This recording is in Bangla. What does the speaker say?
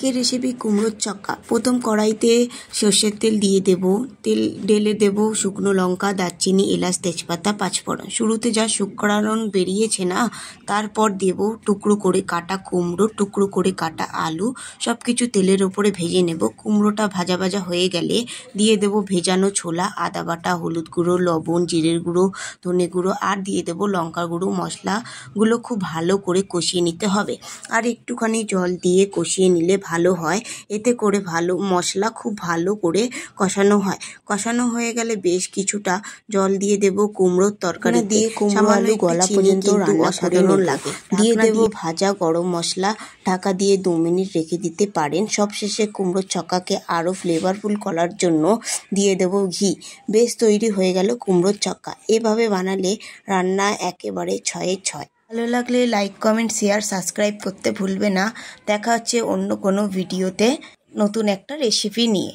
আজকের রেসিপি কুমড়োর চক্কা। প্রথম কড়াইতে সর্ষের তেল দিয়ে দেব, তেল ঢেলে দেব শুকনো লঙ্কা, দারচিনি, এলাচ, তেজপাতা, পাঁচফোড়ন। শুরুতে যা শুকরানো বেরিয়েছে না, তারপর দেব টুকরো করে কাটা কুমড়ো, টুকরো করে কাটা আলু, সব কিছু তেলের ওপরে ভেজে নেব। কুমড়োটা ভাজা ভাজা হয়ে গেলে দিয়ে দেব ভেজানো ছোলা, আদা বাটা, হলুদ গুঁড়ো, লবণ, জিরের গুঁড়ো, ধনে গুঁড়ো, আর দিয়ে দেব লঙ্কা গুঁড়ো। মশলাগুলো খুব ভালো করে কষিয়ে নিতে হবে, আর একটুখানি জল দিয়ে কষিয়ে নিলে ভালো হয়। এতে করে মশলা খুব ভালো করে কষানো হয়। কষানো হয়ে গেলে বেশ কিছুটা জল দিয়ে দেব কুমড়োর তরকারি দিয়ে। কুমড়ো আলু গলা পর্যন্ত রান্না অসাধারণ লাগে। দিয়ে দেব ভাজা গরম মশলা। ঢাকা দিয়ে 2 মিনিট রেখে দিতে পারেন। সবশেষে কুমড়োর চক্কাকে আরও ফ্লেভারফুল করার জন্য দিয়ে দেব ঘি। বেশ তৈরি হয়ে গেল কুমড়োর চক্কা। এভাবে বানালে রান্না একেবারে 6-এ 6। ভালো লাগলে লাইক, কমেন্ট, শেয়ার, সাবস্ক্রাইব করতে ভুলবে না। দেখা হচ্ছে অন্য কোনো ভিডিওতে নতুন একটা রেসিপি নিয়ে।